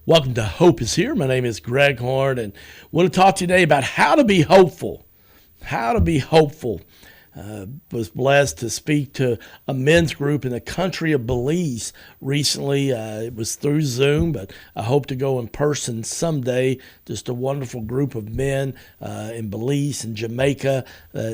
Welcome to Hope is Here. My name is Greg Horn, and I want to talk today about how to be hopeful. How to be hopeful. Was blessed to speak to a men's group in the country of Belize recently. It was through Zoom, but I hope to go in person someday. Just a wonderful group of men in Belize and Jamaica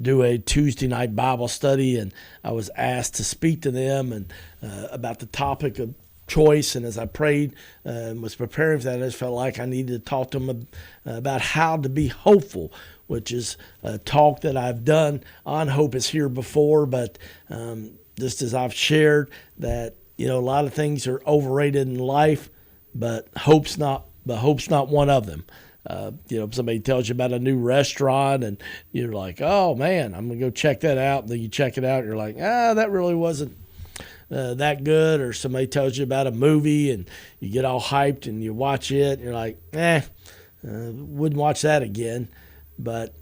do a Tuesday night Bible study, and I was asked to speak to them and about the topic of choice. And as I prayed and was preparing for that, I just felt like I needed to talk to them about how to be hopeful, which is a talk that I've done on Hope is Here before. But just as I've shared that, a lot of things are overrated in life, but hope's not one of them. Somebody tells you about a new restaurant and you're like, oh man, I'm going to go check that out. And then you check it out and you're like, that really wasn't that good. Or somebody tells you about a movie and you get all hyped and you watch it and you're like, wouldn't watch that again. But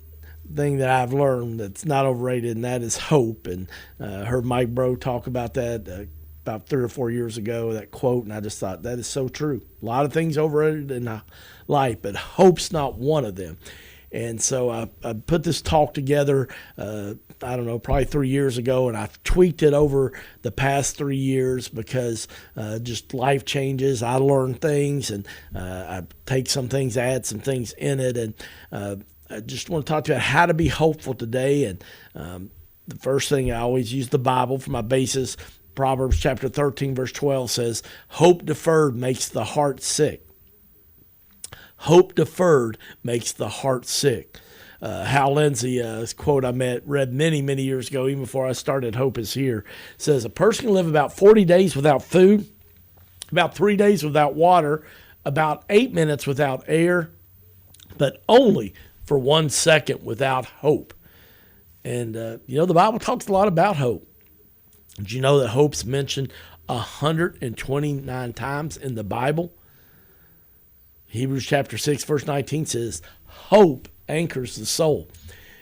the thing that I've learned that's not overrated, and that is hope. And heard Mike Bro talk about that about 3 or 4 years ago, that quote, and I just thought that is so true. A lot of things overrated in life, but hope's not one of them. And so I put this talk together, probably 3 years ago, and I've tweaked it over the past 3 years because just life changes. I learn things, and I take some things, add some things in it, and I just want to talk to you about how to be hopeful today. And the first thing, I always use the Bible for my basis. Proverbs chapter 13, verse 12 says, hope deferred makes the heart sick. Hope deferred makes the heart sick. Hal Lindsey, this quote I read many, many years ago, even before I started Hope is Here, says a person can live about 40 days without food, about 3 days without water, about 8 minutes without air, but only for 1 second without hope. And, the Bible talks a lot about hope. Did you know that hope's mentioned 129 times in the Bible? Hebrews chapter 6, verse 19 says, hope anchors the soul.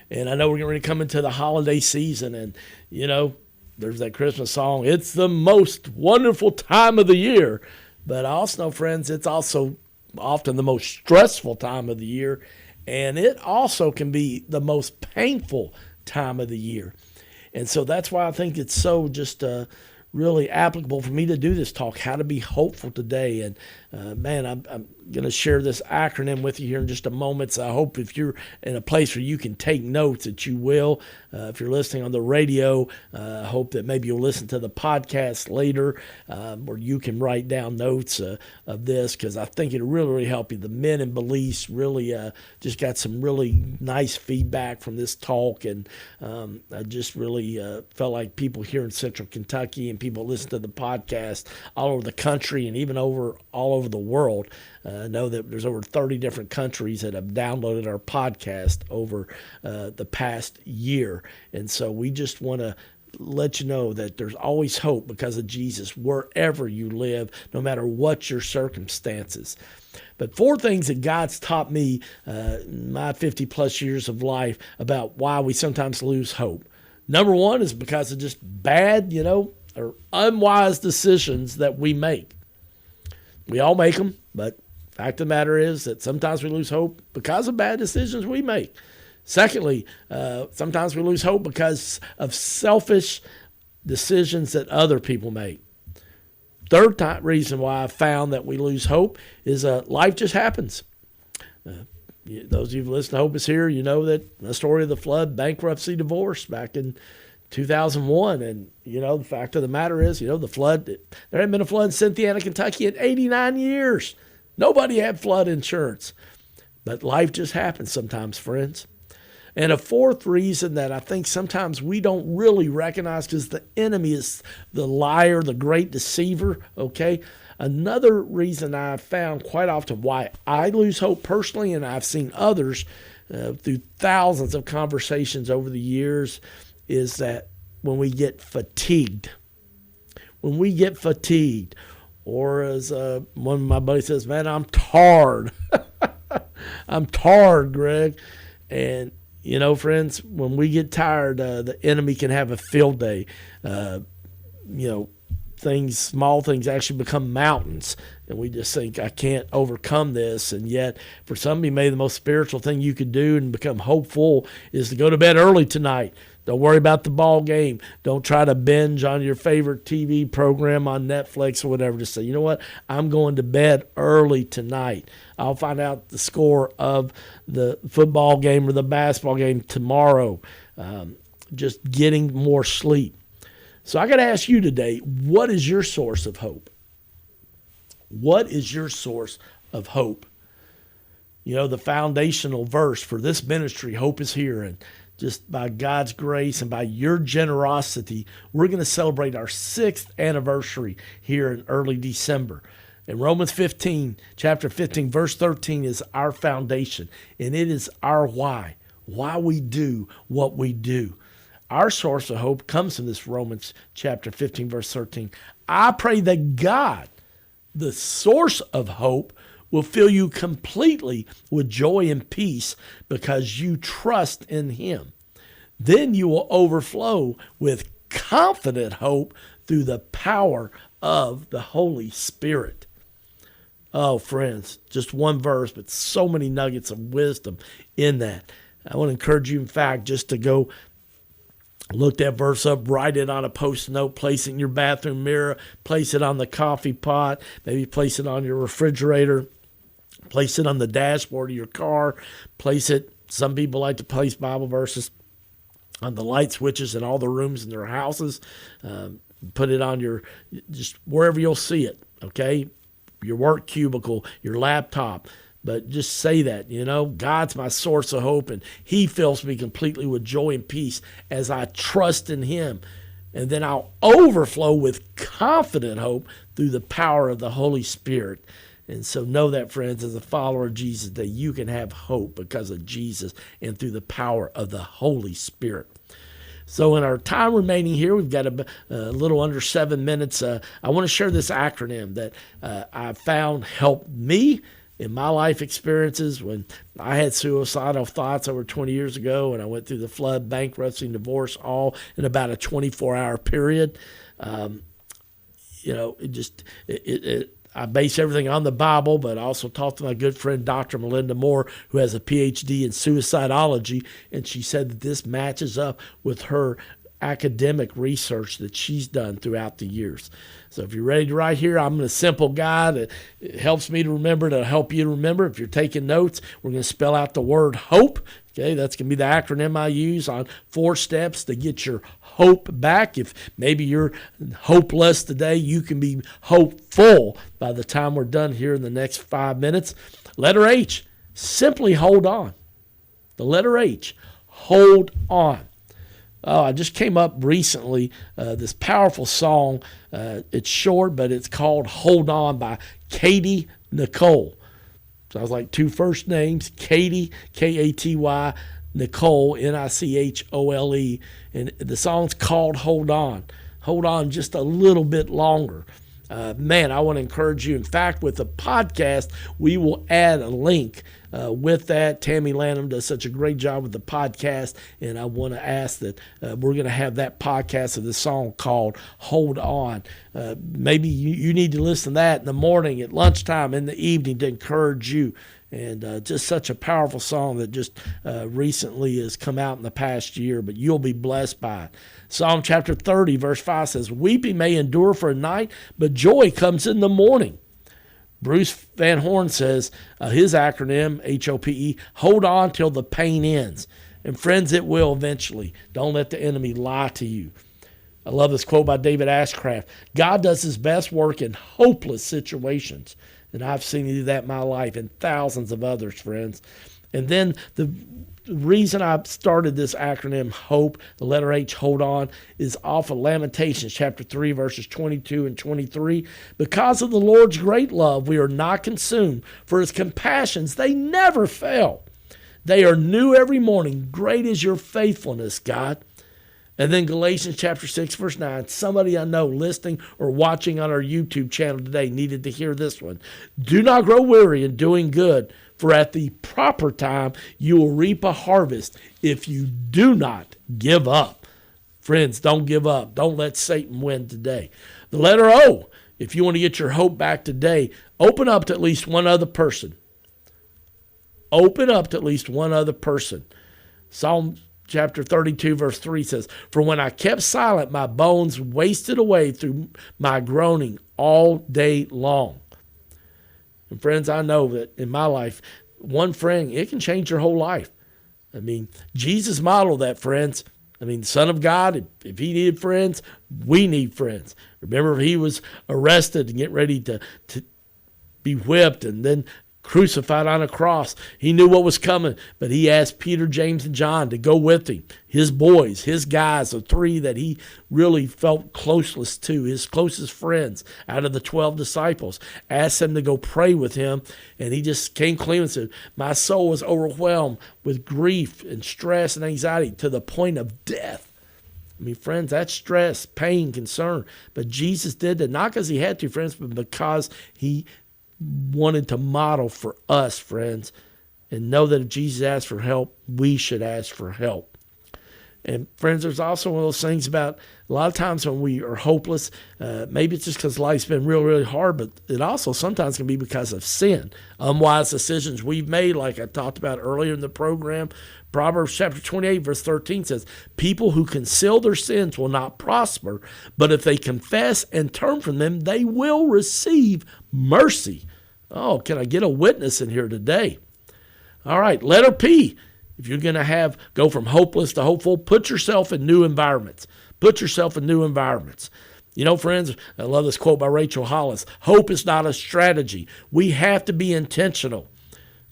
And I know we're getting ready to come into the holiday season, and, there's that Christmas song, it's the most wonderful time of the year. But I also know, friends, it's also often the most stressful time of the year. And it also can be the most painful time of the year. And so that's why I think it's so just really applicable for me to do this talk, how to be hopeful today. And I'm going to share this acronym with you here in just a moment. So I hope if you're in a place where you can take notes that you will. If you're listening on the radio, I hope that maybe you'll listen to the podcast later where you can write down notes of this, because I think it'll really, really help you. The men in Belize really just got some really nice feedback from this talk. And I just really felt like people here in Central Kentucky and people listen to the podcast all over the country and even all over the world. I know that there's over 30 different countries that have downloaded our podcast over the past year. And so we just want to let you know that there's always hope because of Jesus wherever you live, no matter what your circumstances. But 4 things that God's taught me in my 50 plus years of life about why we sometimes lose hope. Number 1 is because of just bad, or unwise decisions that we make. We all make them, but the fact of the matter is that sometimes we lose hope because of bad decisions we make. Secondly, sometimes we lose hope because of selfish decisions that other people make. Third reason why I found that we lose hope is life just happens. Those of you who listen to Hope is Here, you know that the story of the flood, bankruptcy, divorce back in 2001. And, the fact of the matter is, the flood, there hadn't been a flood in Cynthiana, Kentucky in 89 years. Nobody had flood insurance. But life just happens sometimes, friends. And a fourth reason that I think sometimes we don't really recognize, because the enemy is the liar, the great deceiver, okay? Another reason I found quite often why I lose hope personally, and I've seen others through thousands of conversations over the years, is that when we get fatigued. When we get fatigued, or as one of my buddies says, man, I'm tired. I'm tired, Greg. And friends, when we get tired, the enemy can have a field day. things, small things, actually become mountains. And we just think, I can't overcome this. And yet, for some of you, maybe the most spiritual thing you could do and become hopeful is to go to bed early tonight. Don't worry about the ball game. Don't try to binge on your favorite TV program on Netflix or whatever. Just say, you know what? I'm going to bed early tonight. I'll find out the score of the football game or the basketball game tomorrow. Just getting more sleep. So I got to ask you today, what is your source of hope? What is your source of hope? You know, the foundational verse for this ministry, Hope is Here, and just by God's grace and by your generosity, we're going to celebrate our 6th anniversary here in early December. And Romans 15, chapter 15, verse 13 is our foundation, and it is our why we do what we do. Our source of hope comes from this Romans chapter 15, verse 13. I pray that God, the source of hope, will fill you completely with joy and peace because you trust in him. Then you will overflow with confident hope through the power of the Holy Spirit. Oh, friends, just one verse, but so many nuggets of wisdom in that. I want to encourage you, in fact, just to go look that verse up, write it on a Post-it note, place it in your bathroom mirror, place it on the coffee pot, maybe place it on your refrigerator, place it on the dashboard of your car, place it, some people like to place Bible verses on the light switches in all the rooms in their houses. Put it on your, just wherever you'll see it, okay? Your work cubicle, your laptop. But just say that, you know, God's my source of hope, and he fills me completely with joy and peace as I trust in him. And then I'll overflow with confident hope through the power of the Holy Spirit. And so know that, friends, as a follower of Jesus, that you can have hope because of Jesus and through the power of the Holy Spirit. So in our time remaining here, we've got a little under 7 minutes. I want to share this acronym that I found helped me in my life experiences when I had suicidal thoughts over 20 years ago, and I went through the flood, bankruptcy, and divorce all in about a 24-hour period. I base everything on the Bible, but I also talked to my good friend, Dr. Melinda Moore, who has a PhD in suicidology, and she said that this matches up with her academic research that she's done throughout the years. So if you're ready to write here, I'm a simple guy that it helps me to remember, to help you to remember. If you're taking notes, we're going to spell out the word hope. Okay, that's going to be the acronym I use on 4 steps to get your hope back. If maybe you're hopeless today, you can be hopeful by the time we're done here in the next 5 minutes. Letter H, simply hold on. The letter H, hold on. I just came up recently, this powerful song. It's short, but it's called Hold On by Katy Nicole. So I was like 2 first names, Katy, K-A-T-Y, Nicole, N-I-C-H-O-L-E. And the song's called Hold On. Hold on just a little bit longer. Man, I want to encourage you. In fact, with the podcast, we will add a link with that. Tammy Lanham does such a great job with the podcast, and I want to ask that we're going to have that podcast of the song called Hold On. Maybe you need to listen to that in the morning, at lunchtime, in the evening to encourage you. And just such a powerful song that just recently has come out in the past year, but you'll be blessed by it. Psalm chapter 30, verse 5 says, weeping may endure for a night, but joy comes in the morning. Bruce Van Horn says, his acronym, H-O-P-E, hold on till the pain ends. And friends, it will eventually. Don't let the enemy lie to you. I love this quote by David Ashcraft. God does his best work in hopeless situations. And I've seen him do that in my life and thousands of others, friends. And then the reason I started this acronym, HOPE, the letter H, hold on, is off of Lamentations chapter 3, verses 22 and 23. Because of the Lord's great love, we are not consumed, for his compassions, they never fail. They are new every morning. Great is your faithfulness, God. And then Galatians chapter 6, verse 9. Somebody I know listening or watching on our YouTube channel today needed to hear this one. Do not grow weary in doing good, for at the proper time you will reap a harvest if you do not give up. Friends, don't give up. Don't let Satan win today. The letter O, if you want to get your hope back today, open up to at least one other person. Open up to at least one other person. Psalm chapter 32, verse 3 says, "For when I kept silent, my bones wasted away through my groaning all day long." And friends, I know that in my life, one friend, it can change your whole life. I mean, Jesus modeled that, friends. I mean, the Son of God, if he needed friends, we need friends. Remember, he was arrested and getting ready to be whipped and then crucified on a cross. He knew what was coming, but he asked Peter, James, and John to go with him. His boys, his guys, the three that he really felt closest to, his closest friends out of the 12 disciples, asked them to go pray with him. And he just came clean and said, "My soul was overwhelmed with grief and stress and anxiety to the point of death." I mean, friends, that's stress, pain, concern. But Jesus did that not because he had to, friends, but because he wanted to model for us, friends, and know that if Jesus asked for help, we should ask for help. And friends, there's also one of those things about a lot of times when we are hopeless, maybe it's just because life's been really, really hard, but it also sometimes can be because of sin, unwise decisions we've made, like I talked about earlier in the program. Proverbs chapter 28, verse 13 says, "People who conceal their sins will not prosper, but if they confess and turn from them, they will receive mercy." Oh, can I get a witness in here today? All right, letter P. If you're going to go from hopeless to hopeful, put yourself in new environments. Put yourself in new environments. You know, friends, I love this quote by Rachel Hollis. Hope is not a strategy. We have to be intentional.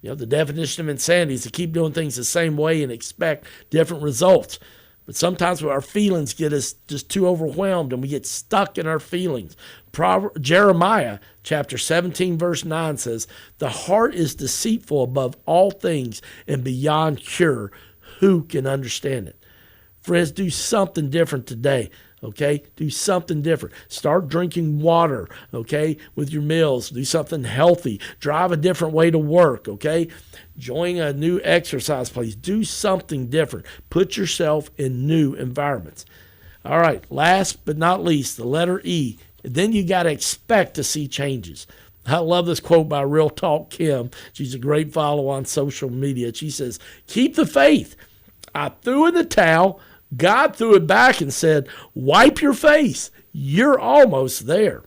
You know, the definition of insanity is to keep doing things the same way and expect different results. But sometimes our feelings get us just too overwhelmed and we get stuck in our feelings. Jeremiah chapter 17, verse 9 says, "The heart is deceitful above all things and beyond cure. Who can understand it?" Friends, do something different today. Okay, do something different. Start drinking water, okay, with your meals. Do something healthy. Drive a different way to work, okay? Join a new exercise place. Do something different. Put yourself in new environments. All right, last but not least, the letter E. Then you got to expect to see changes. I love this quote by Real Talk Kim. She's a great follow on social media. She says, "Keep the faith. I threw in the towel. God threw it back and said, wipe your face. You're almost there."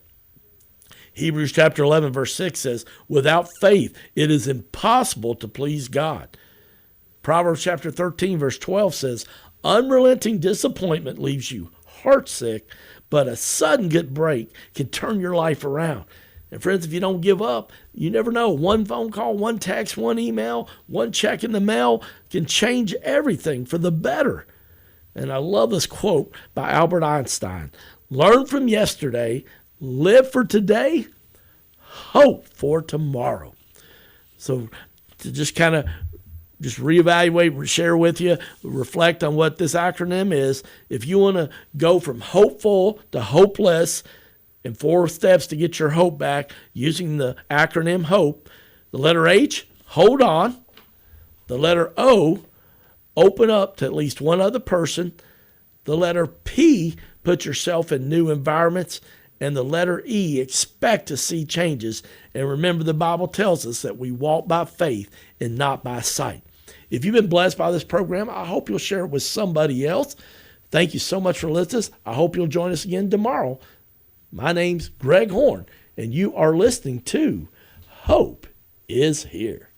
Hebrews chapter 11, verse 6 says, "Without faith, it is impossible to please God." Proverbs chapter 13, verse 12 says, "Unrelenting disappointment leaves you heartsick, but a sudden good break can turn your life around." And friends, if you don't give up, you never know. One phone call, one text, one email, one check in the mail can change everything for the better. And I love this quote by Albert Einstein. "Learn from yesterday, live for today, hope for tomorrow." So to just kind of reevaluate, share with you, reflect on what this acronym is. If you want to go from hopeful to hopeless in 4 steps to get your hope back using the acronym HOPE, the letter H, hold on. The letter O, open up to at least one other person. The letter P, put yourself in new environments. And the letter E, expect to see changes. And remember, the Bible tells us that we walk by faith and not by sight. If you've been blessed by this program, I hope you'll share it with somebody else. Thank you so much for listening. I hope you'll join us again tomorrow. My name's Greg Horn, and you are listening to Hope is Here.